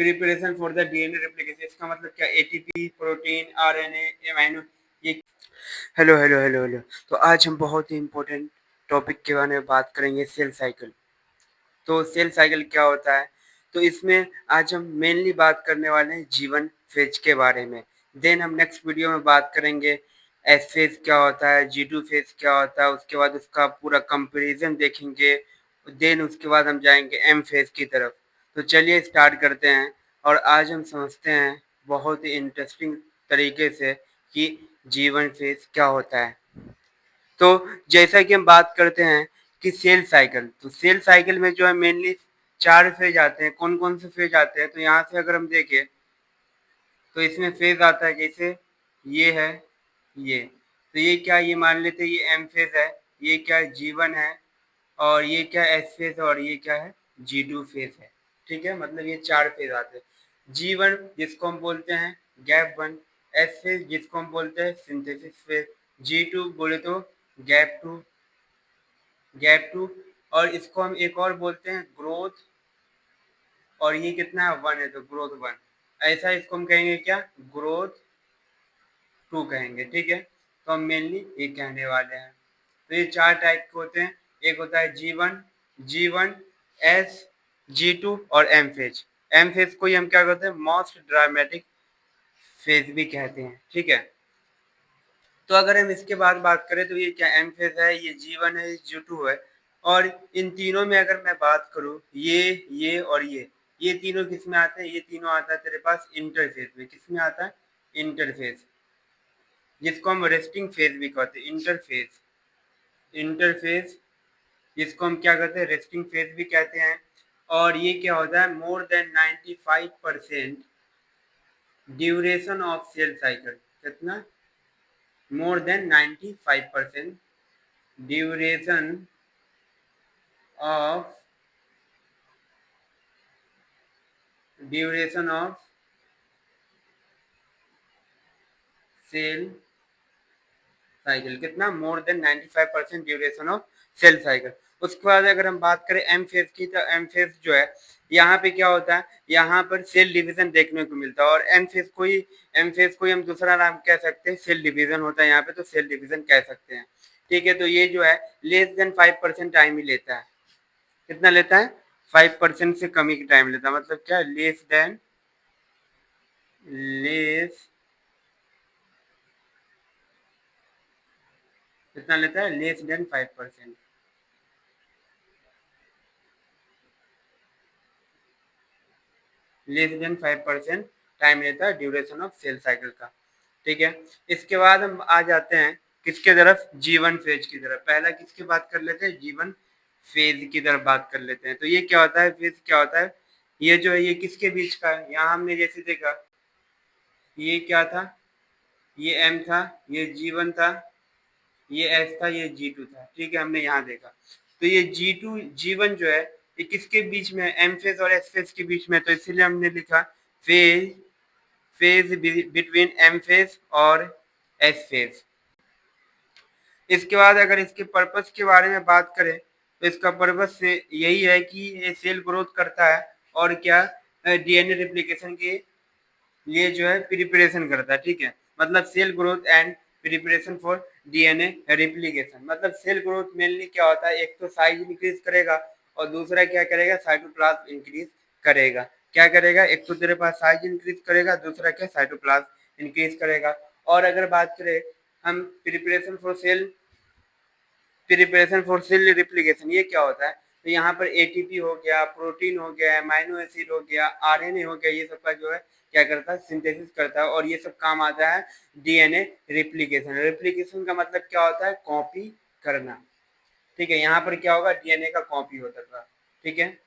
Preparation for the DNA replication, इसका मतलब क्या, एटीपी, प्रोटीन, आरएनए, एमाइनो, ये। Hello hello hello hello. तो आज हम बहुत ही इम्पोर्टेंट टॉपिक के बारे में बात करेंगे, सेल साइकिल। तो सेल साइकिल क्या होता है, तो इसमें आज हम मेनली बात करने वाले हैं जीवन फेज के बारे में। देन हम नेक्स्ट वीडियो में बात करेंगे एस फेज क्या होता है, G2 फेज क्या होता है, उसके बाद उसका पूरा कंपैरिजन देखेंगे। देन उसके बाद हम जाएंगे एम फेज की तरफ। तो चलिए स्टार्ट करते हैं और आज हम समझते हैं बहुत ही इंटरेस्टिंग तरीके से कि जीवन फेज क्या होता है। तो जैसा कि हम बात करते हैं कि सेल साइकिल, तो सेल साइकिल में जो है मेनली 4 फेज आते हैं। कौन कौन से फेज आते हैं, तो यहाँ से अगर हम देखें तो इसमें फेज आता है, जैसे ये है, ये तो ये क्या, ये मान लेते हैं ये एम फेज है, ये क्या G1 है, और ये क्या एस फेज है, और ये क्या है G2 फेज है। ठीक है, मतलब ये 4 फेज आते हैं। G1 जिसको हम बोलते हैं गैप 1, एस फेज जिसको हम बोलते हैं सिंथेसिस फेज, G2 बोले तो गैप 2, और इसको हम एक और बोलते हैं ग्रोथ, और ये कितना है 1 है, तो ग्रोथ 1। ऐसा इसको हम कहेंगे क्या, ग्रोथ 2 कहेंगे। ठीक है, तो हम मेनली ये कहने वाले हैं। तो ये 4 टाइप के होते हैं। एक होता है G1, S, G2 और एम फेज। एम फेज को ही हम क्या कहते हैं, मोस्ट ड्रामेटिक फेज भी कहते हैं। ठीक है, तो अगर हम इसके बाद बात करें तो ये क्या एम फेज है, ये G1 है, ये G2 है। और इन तीनों में अगर मैं बात करूं, ये और ये तीनों किस में आते हैं, ये तीनों आता है तेरे पास इंटरफेज में। किस में आता है, इंटरफेज, जिसको हम रेस्टिंग फेज भी कहते हैं। इंटरफेज जिसको हम क्या कहते हैं, रेस्टिंग फेज भी कहते हैं। और ये क्या होता है, more than 95% duration of cell cycle. कितना, more than 95% duration of cell cycle, कितना, more than 95% duration of cell cycle. उसके बाद अगर हम बात करें एम फेज की, तो एम फेज जो है, यहाँ पे क्या होता है, यहाँ पर सेल डिवीजन देखने को मिलता है। और एम फेज को ही हम दूसरा नाम कह सकते हैं, सेल डिवीजन होता है यहाँ पे, तो सेल डिवीजन कह सकते हैं। ठीक है, तो ये जो है लेस देन 5% टाइम ही लेता है। कितना लेता है, 5% से कम ही टाइम लेता है। मतलब क्या, लेस कितना लेता है, less than 5%। Less than 5% time लेता है ड्यूरेशन ऑफ सेल साइकिल का। ठीक है, इसके बाद हम आ जाते हैं किसके तरफ, G1 फेज की तरफ। पहला किसकी बात कर लेते हैं, G1 फेज की तरफ बात कर लेते हैं। तो ये क्या होता है, फेज क्या होता है, ये जो है ये किसके बीच का है, यहाँ हमने जैसे देखा ये क्या था, ये M था, ये G1 था, ये S था, ये G2 था। ठीक है, हमने यहाँ देखा। तो ये G2 G1 जो है ये किसके बीच में है, एम फेज और एस फेज के बीच में। तो इसीलिए हमने लिखा phase phase between M phase और एस फेज। इसके बाद अगर इसके पर्पस के बारे में बात करें, तो इसका पर्पस से यही है कि ये सेल ग्रोथ करता है और क्या, डीएनए रिप्लिकेशन के लिए जो है प्रिपरेशन करता है। ठीक है, मतलब cell growth and preparation for DNA replication. मतलब सेल ग्रोथ मेनली क्या होता है, एक तो साइज इंक्रीज करेगा, और दूसरा क्या करेगा, साइटोप्लाज्म इंक्रीज करेगा। क्या करेगा, एक तो तेरे पास साइज इंक्रीज करेगा, दूसरा क्या, साइटोप्लाज्म इंक्रीज करेगा। और अगर बात करें हम प्रिपरेशन फॉर सेल रिप्लिकेशन, ये क्या होता है, तो यहाँ पर एटीपी हो गया, प्रोटीन हो गया, अमाइनो एसिड हो गया, आरएनए हो गया, ये सब का जो है क्या करता है, सिंथेसिस करता है। और ये सब काम आता है डीएनए रिप्लिकेशन। रिप्लिकेशन का मतलब क्या होता है, कॉपी करना। ठीक है, यहाँ पर क्या होगा, डीएनए का कॉपी होता था। ठीक है,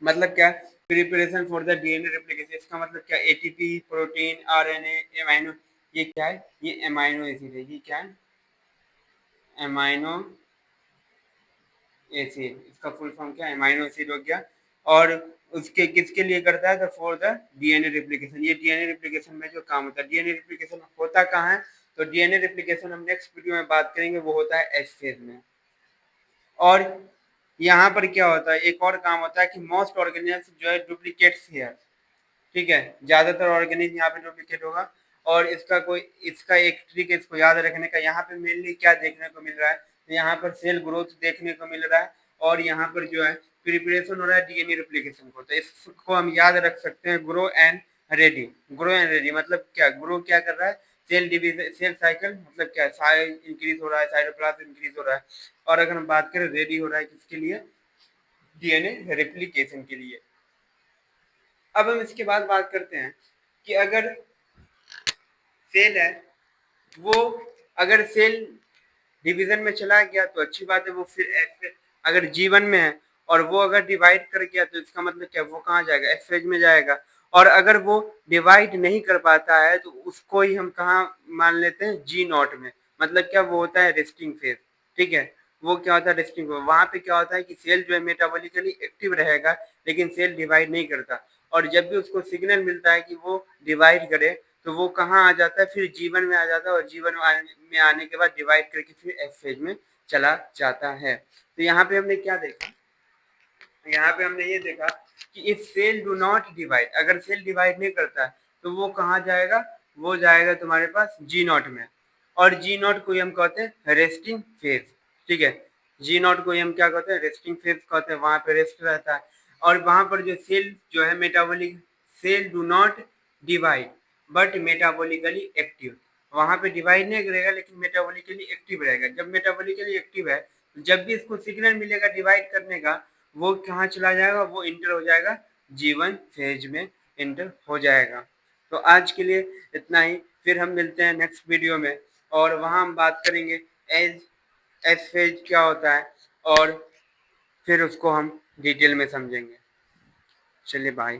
मतलब क्या, preparation for the DNA replication, इसका मतलब क्या, एटीपी, प्रोटीन, आरएनए, अमाइनो, ये क्या है, ये अमाइनो एसिड है। ये क्या है, अमाइनो एसिड, इसका फुल फॉर्म क्या है, अमाइनो एसिड हो गया। और उसके किसके लिए करता है, तो फॉर द डीएनए रिप्लिकेशन। ये डीएनए रिप्लिकेशन में जो काम होता है, डीएनए रिप्लिकेशन होता कहाँ है, तो डीएनए रिप्लिकेशन हम नेक्स्ट वीडियो में बात करेंगे, वो होता है एस फेज में। और यहाँ पर क्या होता है, एक और काम होता है कि मोस्ट ऑर्गेनिजम्स जो है डुप्लीकेट्स हियर। ठीक है, ज़्यादातर ऑर्गेनिज्म यहाँ पे डुप्लीकेट होगा। और इसका एक ट्रिक है इसको याद रखने का। यहाँ पे मेनली क्या देखने को मिल रहा है, तो यहाँ पर सेल ग्रोथ देखने को मिल रहा है और यहाँ पर जो है प्रिपरेशन हो रहा है डीएनए रेप्लिकेशन को। तो इसको हम याद रख सकते हैं, grow and ready. Grow and ready मतलब क्या, ग्रो क्या कर रहा है, सेल डिवीजन, सेल साइकिल मतलब क्या, साइज इंक्रीज हो रहा है, साइटोप्लाज्म इंक्रीज हो रहा है। और अगर हम बात करें रेडी हो रहा है किसके लिए, डीएनए रेप्लिकेशन के लिए। अब हम इसके बाद बात करते हैं कि अगर सेल है वो, अगर सेल डिवीजन में चला गया तो अच्छी बात है, वो फिर अगर जीवन में है और वो अगर डिवाइड कर गया तो इसका मतलब क्या, वो कहाँ जाएगा, एफ फेज में जाएगा। और अगर वो डिवाइड नहीं कर पाता है तो उसको ही हम कहाँ मान लेते हैं, जी नॉट में। मतलब क्या, वो होता है रेस्टिंग फेज। ठीक है, वो क्या होता है, रेस्टिंग फेज। वहां पे क्या होता है कि सेल जो है मेटाबॉलिकली एक्टिव रहेगा लेकिन सेल डिवाइड नहीं करता। और जब भी उसको सिग्नल मिलता है कि वो डिवाइड करे तो वो कहाँ आ जाता है, फिर जीवन में आ जाता है। और जीवन में आने के बाद डिवाइड करके फिर एफ फेज में चला जाता है। तो यहाँ पे हमने क्या देखा, यहाँ पे हमने ये देखा कि if cell do not divide, अगर सेल डिवाइड नहीं करता है तो वो कहाँ जाएगा, वो जाएगा तुम्हारे पास जी नॉट में। और जी नॉट को हम कहते हैं रेस्टिंग फेज। ठीक है, जी नॉट को हम क्या कहते हैं, रेस्टिंग फेज कहते हैं। वहां पे रेस्ट रहता है और वहां पर जो सेल जो है metabolic, cell do not divide but metabolically active. वहां पे डिवाइड नहीं करेगा लेकिन मेटाबॉलिकली एक्टिव रहेगा। जब मेटाबॉलिकली एक्टिव है तो जब भी इसको सिग्नल मिलेगा डिवाइड करने का, वो कहाँ चला जाएगा, वो इंटर हो जाएगा, जीवन फेज में इंटर हो जाएगा। तो आज के लिए इतना ही, फिर हम मिलते हैं नेक्स्ट वीडियो में और वहाँ हम बात करेंगे एज एस फेज क्या होता है और फिर उसको हम डिटेल में समझेंगे। चलिए बाय।